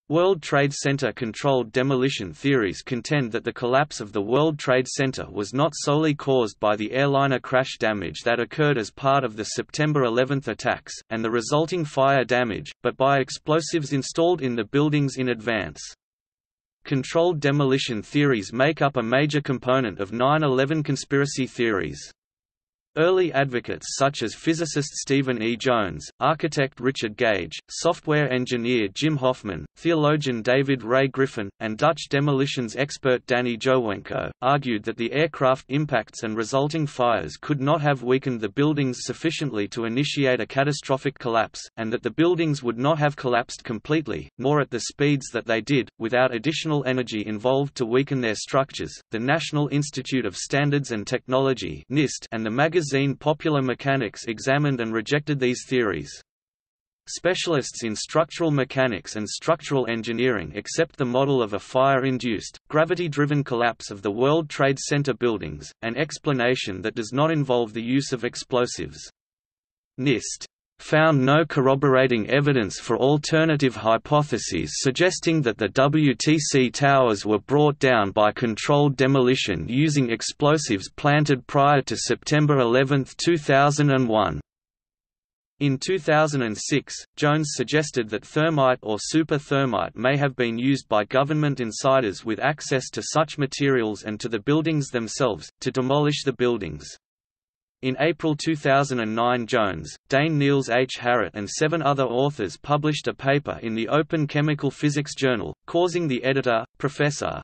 World Trade Center controlled demolition theories contend that the collapse of the World Trade Center was not solely caused by the airliner crash damage that occurred as part of the September 11 attacks, and the resulting fire damage, but by explosives installed in the buildings in advance. Controlled demolition theories make up a major component of 9/11 conspiracy theories. Early advocates such as physicist Stephen E. Jones, architect Richard Gage, software engineer Jim Hoffman, theologian David Ray Griffin, and Dutch demolitions expert Danny Jowenko, argued that the aircraft impacts and resulting fires could not have weakened the buildings sufficiently to initiate a catastrophic collapse, and that the buildings would not have collapsed completely, nor at the speeds that they did, without additional energy involved to weaken their structures. The National Institute of Standards and Technology (NIST) and the magazine Popular Mechanics examined and rejected these theories. Specialists in structural mechanics and structural engineering accept the model of a fire-induced, gravity-driven collapse of the World Trade Center buildings, an explanation that does not involve the use of explosives. NIST found no corroborating evidence for alternative hypotheses suggesting that the WTC towers were brought down by controlled demolition using explosives planted prior to September 11, 2001. In 2006, Jones suggested that thermite or super thermite may have been used by government insiders with access to such materials and to the buildings themselves, to demolish the buildings. In April 2009 Jones, Dane Niels H. Harrott and 7 other authors published a paper in the Open Chemical Physics Journal, causing the editor, Professor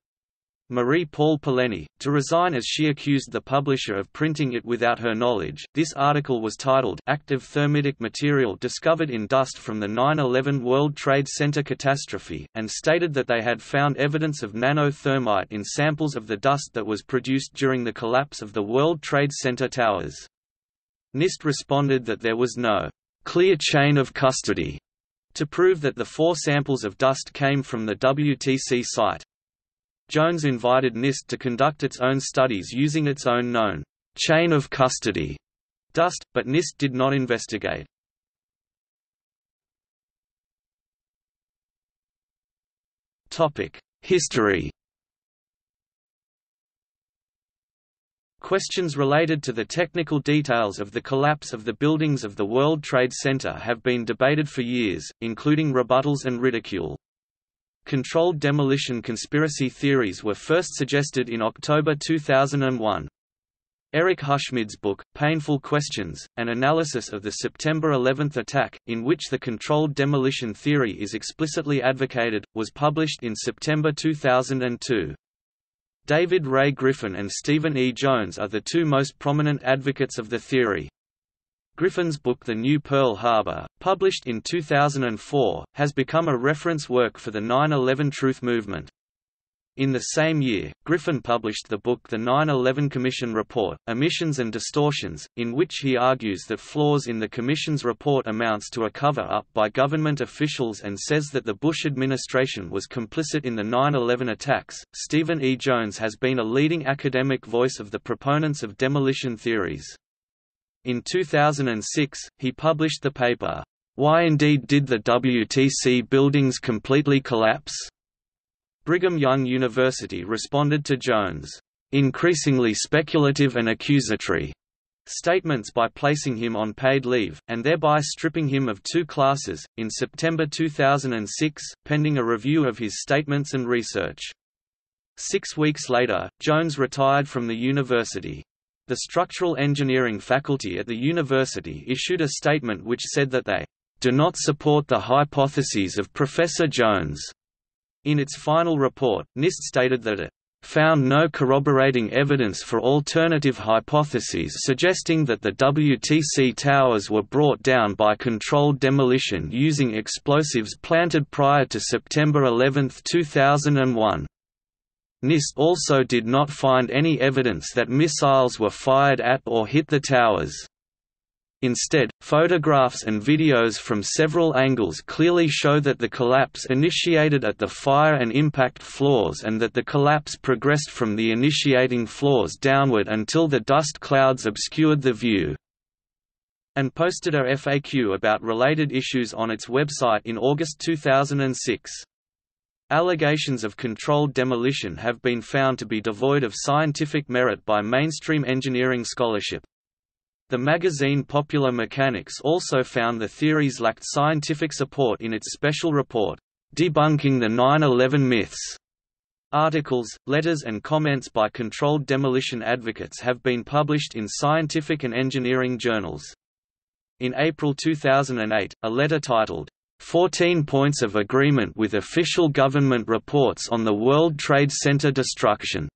Marie-Paul Polenny, to resign as she accused the publisher of printing it without her knowledge. This article was titled Active Thermitic Material Discovered in Dust from the 9/11 World Trade Center Catastrophe, and stated that they had found evidence of nanothermite in samples of the dust that was produced during the collapse of the World Trade Center towers. NIST responded that there was no clear chain of custody to prove that the 4 samples of dust came from the WTC site. Jones invited NIST to conduct its own studies using its own known chain of custody dust, but NIST did not investigate. History. Questions related to the technical details of the collapse of the buildings of the World Trade Center have been debated for years, including rebuttals and ridicule. Controlled demolition conspiracy theories were first suggested in October 2001. Eric Hushmid's book, Painful Questions, An Analysis of the September 11 Attack, in which the controlled demolition theory is explicitly advocated, was published in September 2002. David Ray Griffin and Stephen E. Jones are the 2 most prominent advocates of the theory. Griffin's book The New Pearl Harbor, published in 2004, has become a reference work for the 9/11 Truth movement. In the same year, Griffin published the book The 9/11 Commission Report, Omissions and Distortions, in which he argues that flaws in the Commission's report amounts to a cover-up by government officials and says that the Bush administration was complicit in the 9/11 attacks. Stephen E. Jones has been a leading academic voice of the proponents of demolition theories. In 2006, he published the paper, Why Indeed Did the WTC Buildings Completely Collapse? Brigham Young University responded to Jones' increasingly speculative and accusatory statements by placing him on paid leave, and thereby stripping him of 2 classes, in September 2006, pending a review of his statements and research. 6 weeks later, Jones retired from the university. The structural engineering faculty at the university issued a statement which said that they do not support the hypotheses of Professor Jones. In its final report, NIST stated that it found no corroborating evidence for alternative hypotheses suggesting that the WTC towers were brought down by controlled demolition using explosives planted prior to September 11, 2001. NIST also did not find any evidence that missiles were fired at or hit the towers. Instead, photographs and videos from several angles clearly show that the collapse initiated at the fire and impact floors and that the collapse progressed from the initiating floors downward until the dust clouds obscured the view. And posted a FAQ about related issues on its website in August 2006. Allegations of controlled demolition have been found to be devoid of scientific merit by mainstream engineering scholarship. The magazine Popular Mechanics also found the theories lacked scientific support in its special report, "Debunking the 9/11 Myths." Articles, letters and comments by controlled demolition advocates have been published in scientific and engineering journals. In April 2008, a letter titled, 14 Points of Agreement with Official Government Reports on the World Trade Center Destruction,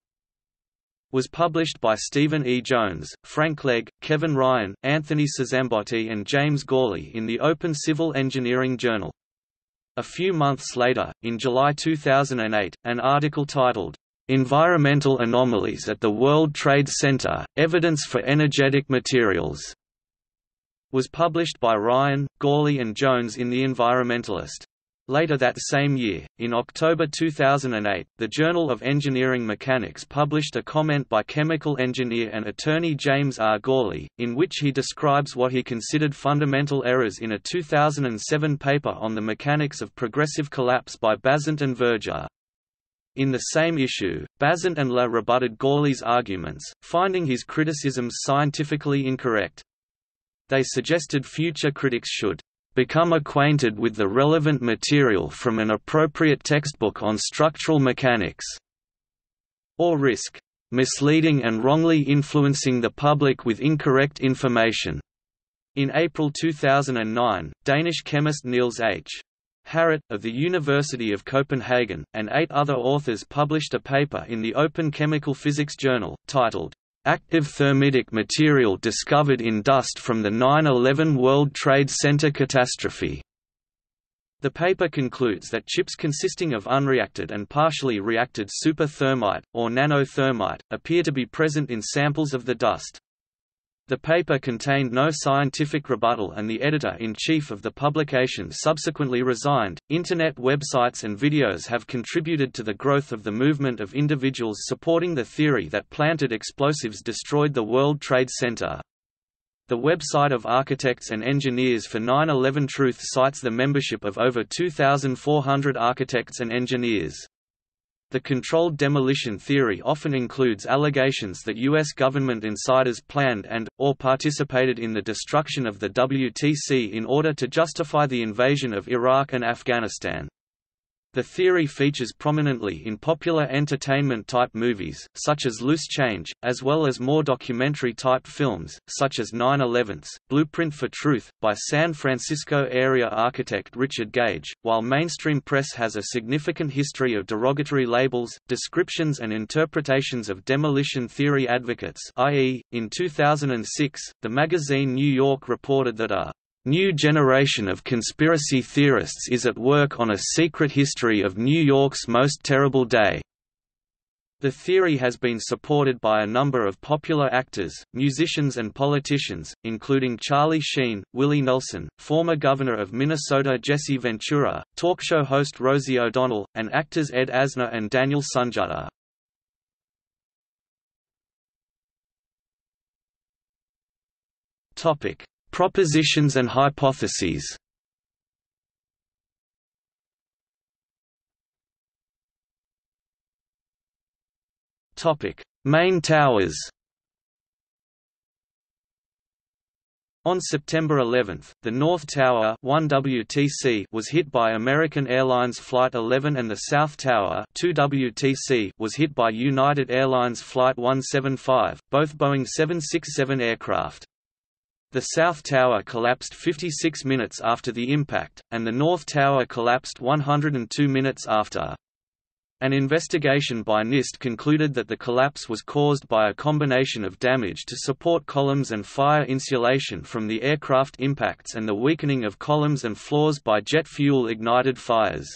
was published by Stephen E. Jones, Frank Legg, Kevin Ryan, Anthony Sazambotti and James Gawley in the Open Civil Engineering Journal. A few months later, in July 2008, an article titled, "Environmental Anomalies at the World Trade Center – Evidence for Energetic Materials" was published by Ryan, Gawley and Jones in The Environmentalist. Later that same year, in October 2008, the Journal of Engineering Mechanics published a comment by chemical engineer and attorney James R. Gawley, in which he describes what he considered fundamental errors in a 2007 paper on the mechanics of progressive collapse by Bazant and Verger. In the same issue, Bazant and La rebutted Gawley's arguments, finding his criticisms scientifically incorrect. They suggested future critics should become acquainted with the relevant material from an appropriate textbook on structural mechanics, or risk misleading and wrongly influencing the public with incorrect information. In April 2009, Danish chemist Niels H. Harrit, of the University of Copenhagen, and 8 other authors published a paper in the Open Chemical Physics Journal, titled, Active Thermitic Material Discovered in Dust from the 9/11 World Trade Center Catastrophe. The paper concludes that chips consisting of unreacted and partially reacted superthermite, or nanothermite, appear to be present in samples of the dust. The paper contained no scientific rebuttal and the editor-in-chief of the publication subsequently resigned. Internet websites and videos have contributed to the growth of the movement of individuals supporting the theory that planted explosives destroyed the World Trade Center. The website of Architects and Engineers for 9/11 Truth cites the membership of over 2,400 architects and engineers. The controlled demolition theory often includes allegations that U.S. government insiders planned or participated in the destruction of the WTC in order to justify the invasion of Iraq and Afghanistan. The theory features prominently in popular entertainment-type movies, such as Loose Change, as well as more documentary-type films, such as 9/11's Blueprint for Truth, by San Francisco area architect Richard Gage, while mainstream press has a significant history of derogatory labels, descriptions and interpretations of demolition theory advocates, i.e., in 2006, the magazine New York reported that a new generation of conspiracy theorists is at work on a secret history of New York's most terrible day. The theory has been supported by a number of popular actors, musicians and politicians, including Charlie Sheen, Willie Nelson, former governor of Minnesota Jesse Ventura, talk show host Rosie O'Donnell, and actors Ed Asner and Daniel Sunjata. Propositions and hypotheses. Main towers. On September 11, the North Tower 1WTC was hit by American Airlines Flight 11 and the South Tower 2WTC was hit by United Airlines Flight 175, both Boeing 767 aircraft. The South Tower collapsed 56 minutes after the impact, and the North Tower collapsed 102 minutes after. An investigation by NIST concluded that the collapse was caused by a combination of damage to support columns and fire insulation from the aircraft impacts and the weakening of columns and floors by jet fuel-ignited fires.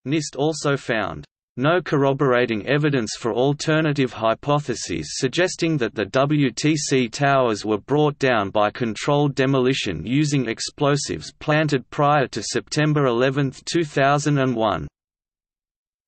NIST also found no corroborating evidence for alternative hypotheses suggesting that the WTC towers were brought down by controlled demolition using explosives planted prior to September 11, 2001.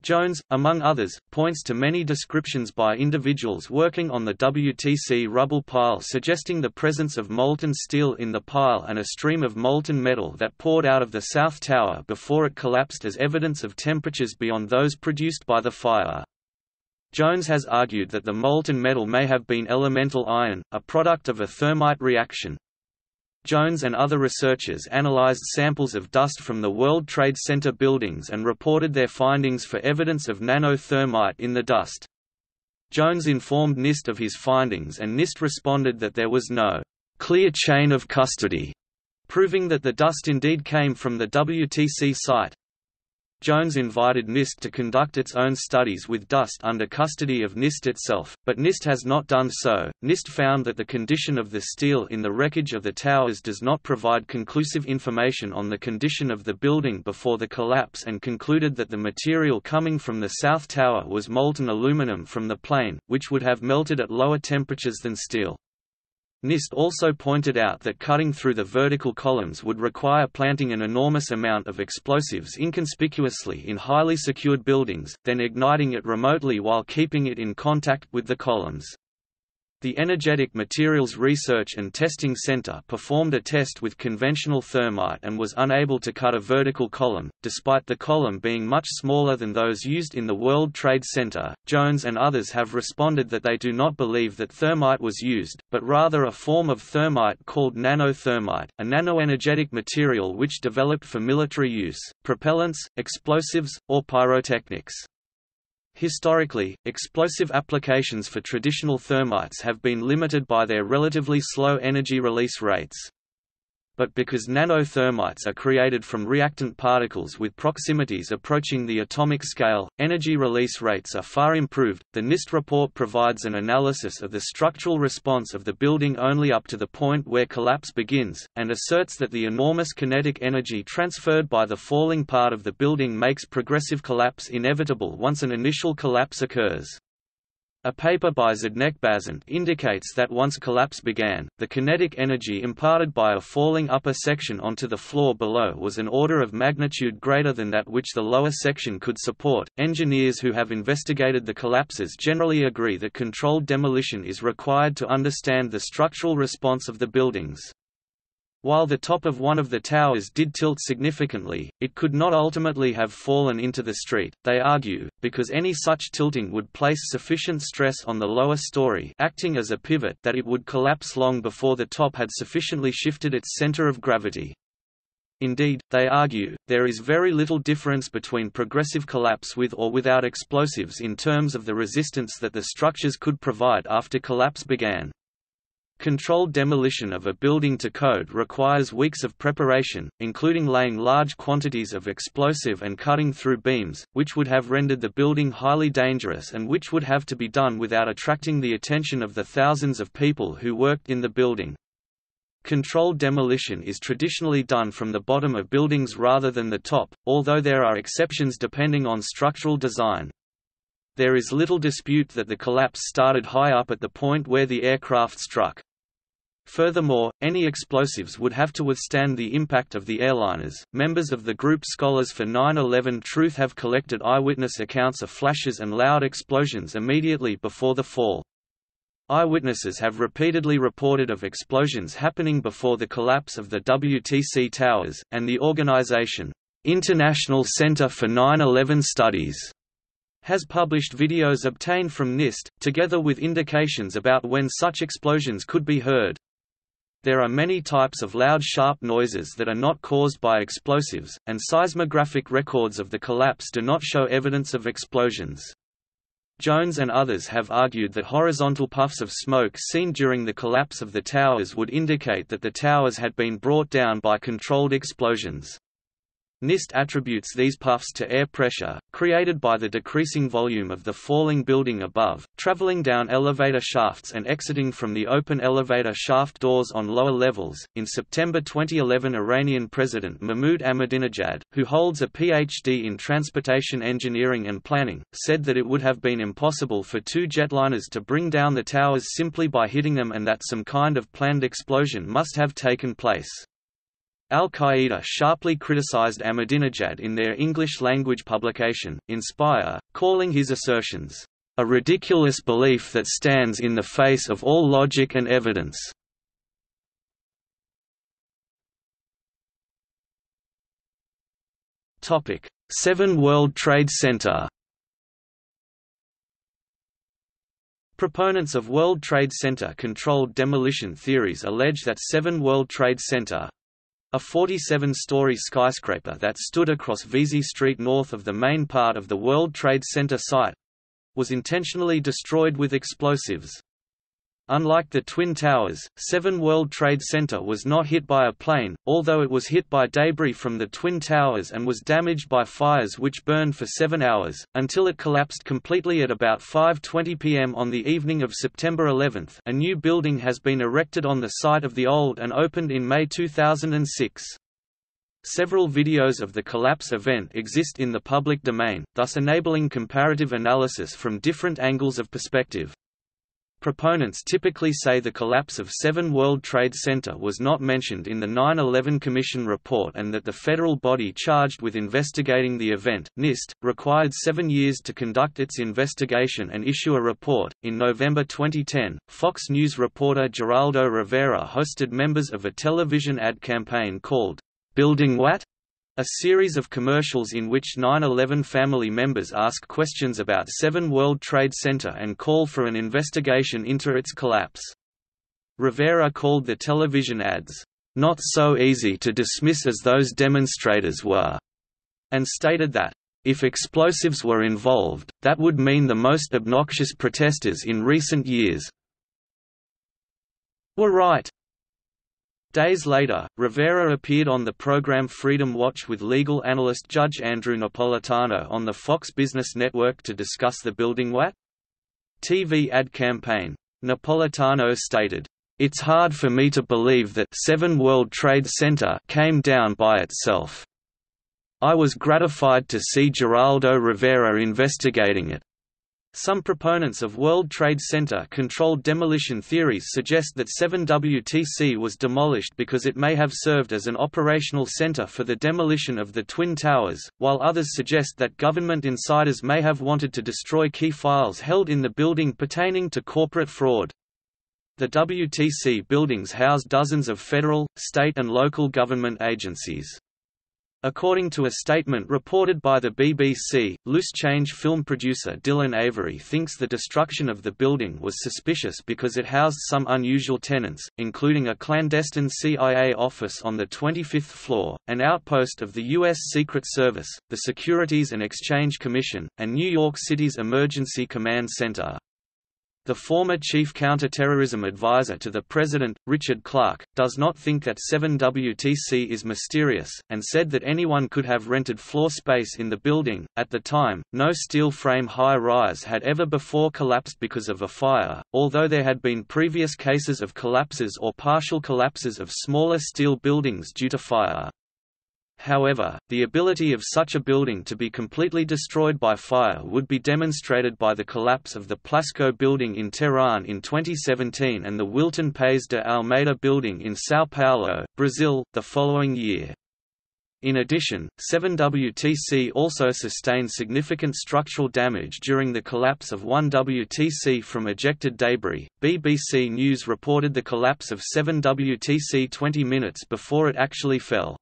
Jones, among others, points to many descriptions by individuals working on the WTC rubble pile suggesting the presence of molten steel in the pile and a stream of molten metal that poured out of the South Tower before it collapsed as evidence of temperatures beyond those produced by the fire. Jones has argued that the molten metal may have been elemental iron, a product of a thermite reaction. Jones and other researchers analyzed samples of dust from the World Trade Center buildings and reported their findings for evidence of nanothermite in the dust. Jones informed NIST of his findings and NIST responded that there was no clear chain of custody, proving that the dust indeed came from the WTC site. Jones invited NIST to conduct its own studies with dust under custody of NIST itself, but NIST has not done so. NIST found that the condition of the steel in the wreckage of the towers does not provide conclusive information on the condition of the building before the collapse and concluded that the material coming from the South Tower was molten aluminum from the plane, which would have melted at lower temperatures than steel. NIST also pointed out that cutting through the vertical columns would require planting an enormous amount of explosives inconspicuously in highly secured buildings, then igniting it remotely while keeping it in contact with the columns. The Energetic Materials Research and Testing Center performed a test with conventional thermite and was unable to cut a vertical column, despite the column being much smaller than those used in the World Trade Center. Jones and others have responded that they do not believe that thermite was used, but rather a form of thermite called nanothermite, a nanoenergetic material which developed for military use, propellants, explosives, or pyrotechnics. Historically, explosive applications for traditional thermites have been limited by their relatively slow energy release rates. But because nanothermites are created from reactant particles with proximities approaching the atomic scale, energy release rates are far improved. The NIST report provides an analysis of the structural response of the building only up to the point where collapse begins, and asserts that the enormous kinetic energy transferred by the falling part of the building makes progressive collapse inevitable once an initial collapse occurs. A paper by Zdeněk indicates that once collapse began, the kinetic energy imparted by a falling upper section onto the floor below was an order of magnitude greater than that which the lower section could support. Engineers who have investigated the collapses generally agree that controlled demolition is required to understand the structural response of the buildings. While the top of one of the towers did tilt significantly, it could not ultimately have fallen into the street, they argue, because any such tilting would place sufficient stress on the lower story, acting as a pivot, that it would collapse long before the top had sufficiently shifted its center of gravity. Indeed, they argue, there is very little difference between progressive collapse with or without explosives in terms of the resistance that the structures could provide after collapse began. Controlled demolition of a building to code requires weeks of preparation, including laying large quantities of explosive and cutting through beams, which would have rendered the building highly dangerous and which would have to be done without attracting the attention of the thousands of people who worked in the building. Controlled demolition is traditionally done from the bottom of buildings rather than the top, although there are exceptions depending on structural design. There is little dispute that the collapse started high up at the point where the aircraft struck. Furthermore, any explosives would have to withstand the impact of the airliners. Members of the group Scholars for 9/11 Truth have collected eyewitness accounts of flashes and loud explosions immediately before the fall. Eyewitnesses have repeatedly reported of explosions happening before the collapse of the WTC towers, and the organization, International Center for 9/11 Studies, has published videos obtained from NIST, together with indications about when such explosions could be heard. There are many types of loud sharp noises that are not caused by explosives, and seismographic records of the collapse do not show evidence of explosions. Jones and others have argued that horizontal puffs of smoke seen during the collapse of the towers would indicate that the towers had been brought down by controlled explosions. NIST attributes these puffs to air pressure, created by the decreasing volume of the falling building above, traveling down elevator shafts and exiting from the open elevator shaft doors on lower levels. In September 2011, Iranian President Mahmoud Ahmadinejad, who holds a PhD in transportation engineering and planning, said that it would have been impossible for two jetliners to bring down the towers simply by hitting them and that some kind of planned explosion must have taken place. Al-Qaeda sharply criticized Ahmadinejad in their English-language publication, Inspire, calling his assertions, "a ridiculous belief that stands in the face of all logic and evidence." Topic: 7 World Trade Center. Proponents of World Trade Center controlled demolition theories allege that 7 World Trade Center, a 47-story skyscraper that stood across Vesey Street north of the main part of the World Trade Center site, was intentionally destroyed with explosives. Unlike the Twin Towers, 7 World Trade Center was not hit by a plane, although it was hit by debris from the Twin Towers and was damaged by fires which burned for 7 hours, until it collapsed completely at about 5:20 p.m. on the evening of September 11. A new building has been erected on the site of the old and opened in May 2006. Several videos of the collapse event exist in the public domain, thus enabling comparative analysis from different angles of perspective. Proponents typically say the collapse of 7 World Trade Center was not mentioned in the 9/11 Commission report and that the federal body charged with investigating the event, NIST, required 7 years to conduct its investigation and issue a report. In November 2010, Fox News reporter Geraldo Rivera hosted members of a television ad campaign called Building What?, a series of commercials in which 9/11 family members ask questions about 7 World Trade Center and call for an investigation into its collapse. Rivera called the television ads, "not so easy to dismiss as those demonstrators were," and stated that, "if explosives were involved, that would mean the most obnoxious protesters in recent years were right." Days later, Rivera appeared on the program Freedom Watch with legal analyst Judge Andrew Napolitano on the Fox Business Network to discuss the Building What? TV ad campaign. Napolitano stated, "It's hard for me to believe that 7 World Trade Center came down by itself. I was gratified to see Geraldo Rivera investigating it." Some proponents of World Trade Center-controlled demolition theories suggest that 7WTC was demolished because it may have served as an operational center for the demolition of the Twin Towers, while others suggest that government insiders may have wanted to destroy key files held in the building pertaining to corporate fraud. The WTC buildings house dozens of federal, state and local government agencies. According to a statement reported by the BBC, Loose Change film producer Dylan Avery thinks the destruction of the building was suspicious because it housed some unusual tenants, including a clandestine CIA office on the 25th floor, an outpost of the U.S. Secret Service, the Securities and Exchange Commission, and New York City's Emergency Command Center. The former chief counterterrorism advisor to the president, Richard Clarke, does not think that 7WTC is mysterious, and said that anyone could have rented floor space in the building. At the time, no steel frame high rise had ever before collapsed because of a fire, although there had been previous cases of collapses or partial collapses of smaller steel buildings due to fire. However, the ability of such a building to be completely destroyed by fire would be demonstrated by the collapse of the Plasco building in Tehran in 2017 and the Wilton Paes de Almeida building in São Paulo, Brazil, the following year. In addition, 7WTC also sustained significant structural damage during the collapse of 1WTC from ejected debris. BBC News reported the collapse of 7WTC 20 minutes before it actually fell.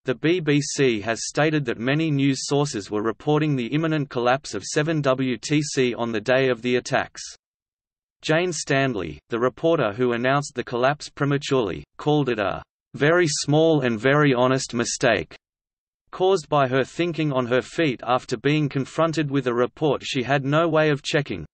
The BBC has stated that many news sources were reporting the imminent collapse of 7WTC on the day of the attacks. Jane Stanley, the reporter who announced the collapse prematurely, called it a very small and very honest mistake, caused by her thinking on her feet after being confronted with a report she had no way of checking.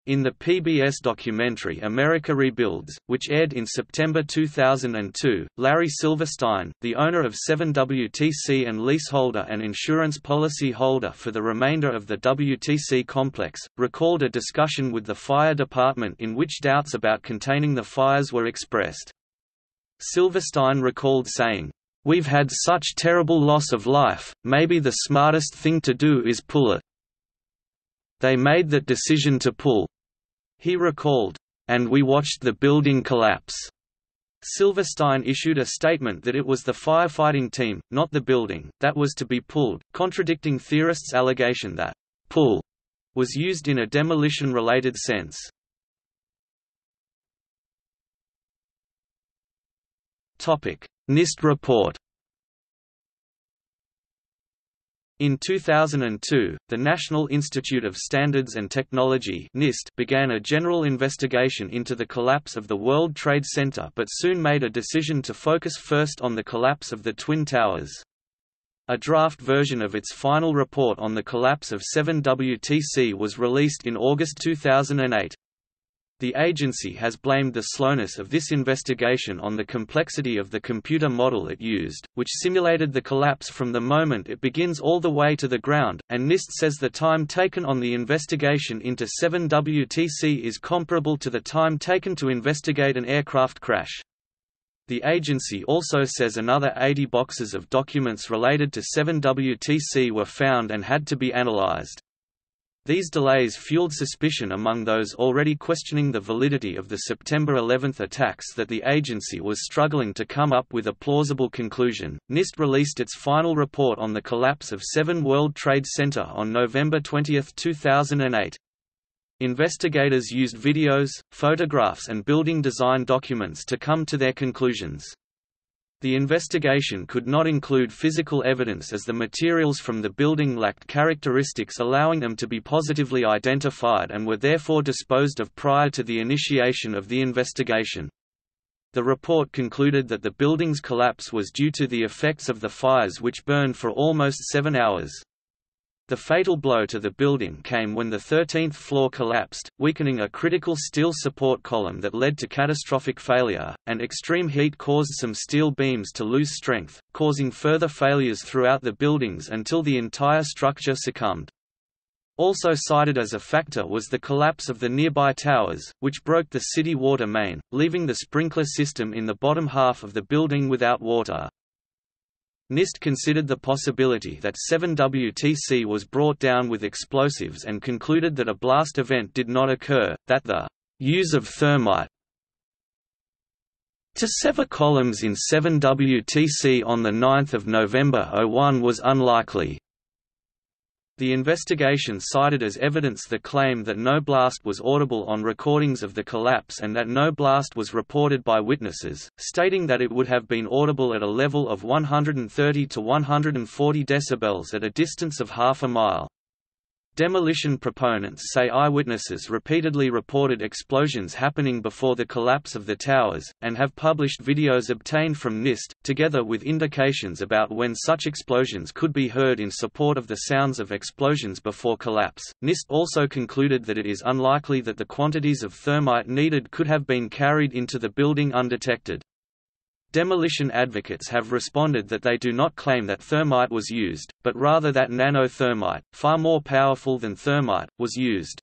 In the PBS documentary America Rebuilds, which aired in September 2002, Larry Silverstein, the owner of 7WTC and leaseholder and insurance policy holder for the remainder of the WTC complex, recalled a discussion with the fire department in which doubts about containing the fires were expressed. Silverstein recalled saying, "We've had such terrible loss of life, maybe the smartest thing to do is pull it. They made that decision to pull," he recalled, "and we watched the building collapse." Silverstein issued a statement that it was the firefighting team, not the building, that was to be pulled, contradicting theorists' allegation that «pull» was used in a demolition-related sense. NIST report. In 2002, the National Institute of Standards and Technology (NIST) began a general investigation into the collapse of the World Trade Center but soon made a decision to focus first on the collapse of the Twin Towers. A draft version of its final report on the collapse of 7WTC was released in August 2008. The agency has blamed the slowness of this investigation on the complexity of the computer model it used, which simulated the collapse from the moment it begins all the way to the ground, and NIST says the time taken on the investigation into 7WTC is comparable to the time taken to investigate an aircraft crash. The agency also says another 80 boxes of documents related to 7WTC were found and had to be analyzed. These delays fueled suspicion among those already questioning the validity of the September 11 attacks that the agency was struggling to come up with a plausible conclusion. NIST released its final report on the collapse of 7 World Trade Center on November 20, 2008. Investigators used videos, photographs and building design documents to come to their conclusions. The investigation could not include physical evidence as the materials from the building lacked characteristics allowing them to be positively identified and were therefore disposed of prior to the initiation of the investigation. The report concluded that the building's collapse was due to the effects of the fires which burned for almost 7 hours. The fatal blow to the building came when the 13th floor collapsed, weakening a critical steel support column that led to catastrophic failure, and extreme heat caused some steel beams to lose strength, causing further failures throughout the buildings until the entire structure succumbed. Also cited as a factor was the collapse of the nearby towers, which broke the city water main, leaving the sprinkler system in the bottom half of the building without water. NIST considered the possibility that 7WTC was brought down with explosives and concluded that a blast event did not occur, that the use of thermite to sever columns in 7WTC on 9 November 2001 was unlikely. The investigation cited as evidence the claim that no blast was audible on recordings of the collapse and that no blast was reported by witnesses, stating that it would have been audible at a level of 130 to 140 decibels at a distance of half a mile. Demolition proponents say eyewitnesses repeatedly reported explosions happening before the collapse of the towers, and have published videos obtained from NIST, together with indications about when such explosions could be heard in support of the sounds of explosions before collapse. NIST also concluded that it is unlikely that the quantities of thermite needed could have been carried into the building undetected. Demolition advocates have responded that they do not claim that thermite was used, but rather that nanothermite, far more powerful than thermite, was used.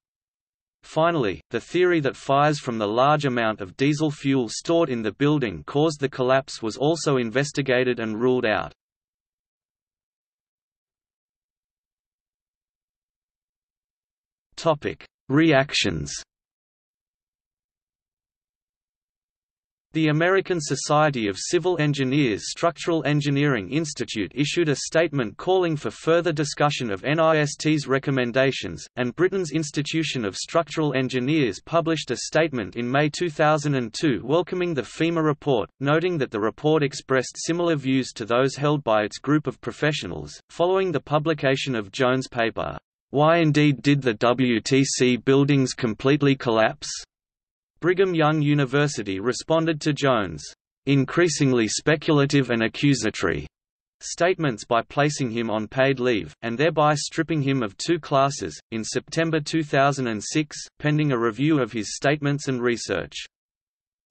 Finally, the theory that fires from the large amount of diesel fuel stored in the building caused the collapse was also investigated and ruled out. Reactions. The American Society of Civil Engineers Structural Engineering Institute issued a statement calling for further discussion of NIST's recommendations, and Britain's Institution of Structural Engineers published a statement in May 2002 welcoming the FEMA report, noting that the report expressed similar views to those held by its group of professionals. Following the publication of Jones' paper, "Why Indeed Did the WTC Buildings Completely Collapse?" Brigham Young University responded to Jones' increasingly speculative and accusatory statements by placing him on paid leave, and thereby stripping him of 2 classes, in September 2006, pending a review of his statements and research.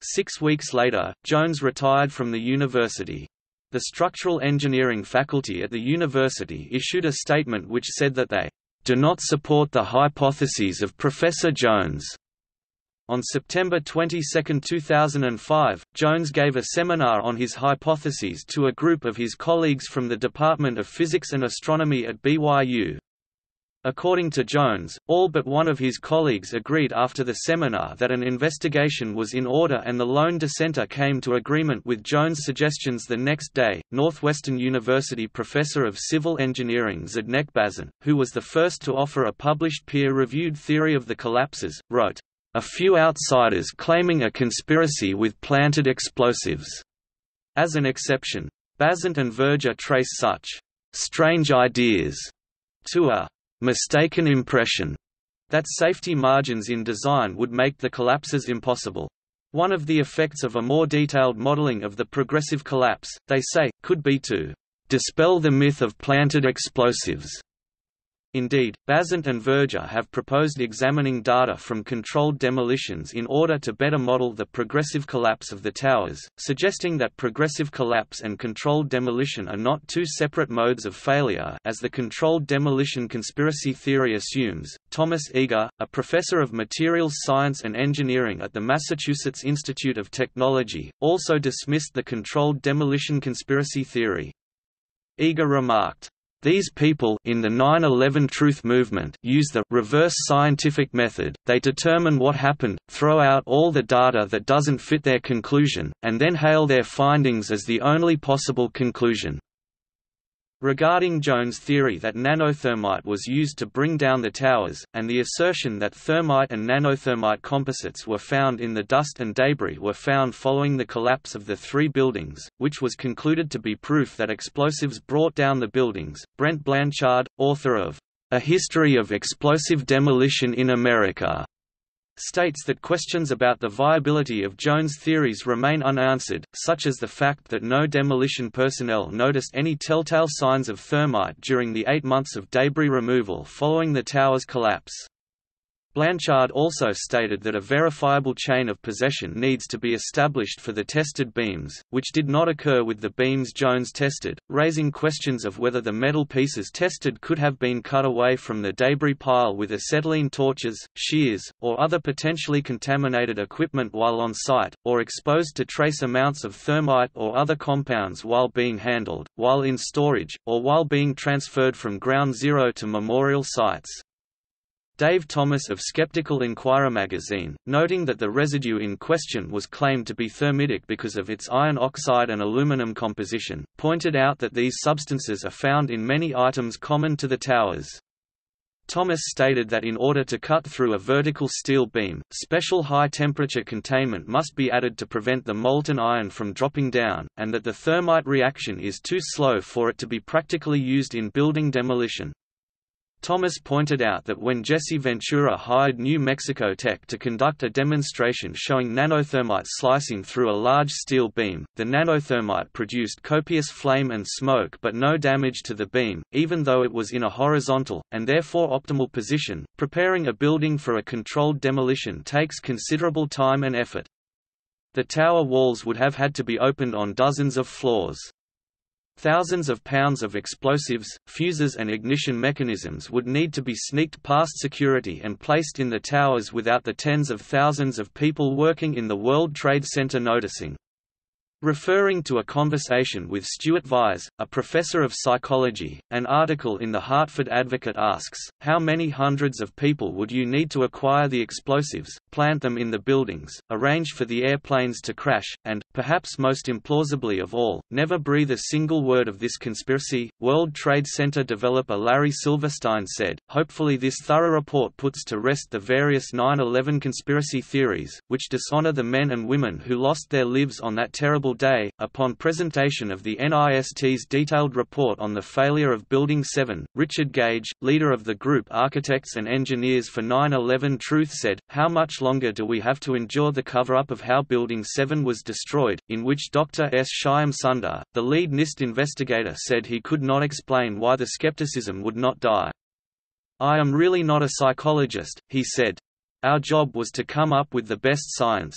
6 weeks later, Jones retired from the university. The structural engineering faculty at the university issued a statement which said that they do not support the hypotheses of Professor Jones. On September 22, 2005, Jones gave a seminar on his hypotheses to a group of his colleagues from the Department of Physics and Astronomy at BYU. According to Jones, all but one of his colleagues agreed after the seminar that an investigation was in order, and the lone dissenter came to agreement with Jones' suggestions the next day. Northwestern University professor of civil engineering Zdeněk Bazin, who was the first to offer a published peer-reviewed theory of the collapses, wrote, "A few outsiders claiming a conspiracy with planted explosives." As an exception, Bazin and Verger trace such strange ideas to a mistaken impression that safety margins in design would make the collapses impossible. One of the effects of a more detailed modeling of the progressive collapse, they say, could be to dispel the myth of planted explosives. Indeed, Bazin and Verger have proposed examining data from controlled demolitions in order to better model the progressive collapse of the towers, suggesting that progressive collapse and controlled demolition are not two separate modes of failure as the controlled demolition conspiracy theory assumes. Thomas Eagar, a professor of materials science and engineering at the Massachusetts Institute of Technology, also dismissed the controlled demolition conspiracy theory. Eagar remarked, "These people in the 9/11 Truth movement use the reverse scientific method. They determine what happened, throw out all the data that doesn't fit their conclusion, and then hail their findings as the only possible conclusion." Regarding Jones' theory that nanothermite was used to bring down the towers, and the assertion that thermite and nanothermite composites were found in the dust and debris were found following the collapse of the three buildings, which was concluded to be proof that explosives brought down the buildings, Brent Blanchard, author of A History of Explosive Demolition in America, states that questions about the viability of Jones' theories remain unanswered, such as the fact that no demolition personnel noticed any telltale signs of thermite during the 8 months of debris removal following the tower's collapse. Blanchard also stated that a verifiable chain of possession needs to be established for the tested beams, which did not occur with the beams Jones tested, raising questions of whether the metal pieces tested could have been cut away from the debris pile with acetylene torches, shears, or other potentially contaminated equipment while on site, or exposed to trace amounts of thermite or other compounds while being handled, while in storage, or while being transferred from ground zero to memorial sites. Dave Thomas of Skeptical Inquirer magazine, noting that the residue in question was claimed to be thermitic because of its iron oxide and aluminum composition, pointed out that these substances are found in many items common to the towers. Thomas stated that in order to cut through a vertical steel beam, special high-temperature containment must be added to prevent the molten iron from dropping down, and that the thermite reaction is too slow for it to be practically used in building demolition. Thomas pointed out that when Jesse Ventura hired New Mexico Tech to conduct a demonstration showing nanothermite slicing through a large steel beam, the nanothermite produced copious flame and smoke but no damage to the beam, even though it was in a horizontal, and therefore optimal position. Preparing a building for a controlled demolition takes considerable time and effort. The tower walls would have had to be opened on dozens of floors. Thousands of pounds of explosives, fuses and ignition mechanisms would need to be sneaked past security and placed in the towers without the tens of thousands of people working in the World Trade Center noticing. Referring to a conversation with Stuart Vyse, a professor of psychology, an article in the Hartford Advocate asks, how many hundreds of people would you need to acquire the explosives, plant them in the buildings, arrange for the airplanes to crash, and, perhaps most implausibly of all, never breathe a single word of this conspiracy? World Trade Center developer Larry Silverstein said, hopefully this thorough report puts to rest the various 9/11 conspiracy theories, which dishonor the men and women who lost their lives on that terrible day. Upon presentation of the NIST's detailed report on the failure of Building 7, Richard Gage, leader of the group Architects and Engineers for 9/11 Truth said, how much longer do we have to endure the cover-up of how Building 7 was destroyed, in which Dr. S. Shyam Sundar, the lead NIST investigator, said he could not explain why the skepticism would not die. I am really not a psychologist, he said. Our job was to come up with the best science.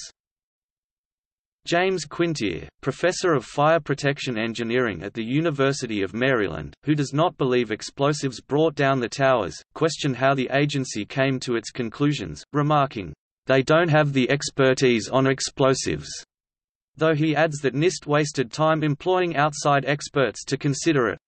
James Quintier, professor of fire protection engineering at the University of Maryland, who does not believe explosives brought down the towers, questioned how the agency came to its conclusions, remarking, "They don't have the expertise on explosives," though he adds that NIST wasted time employing outside experts to consider it.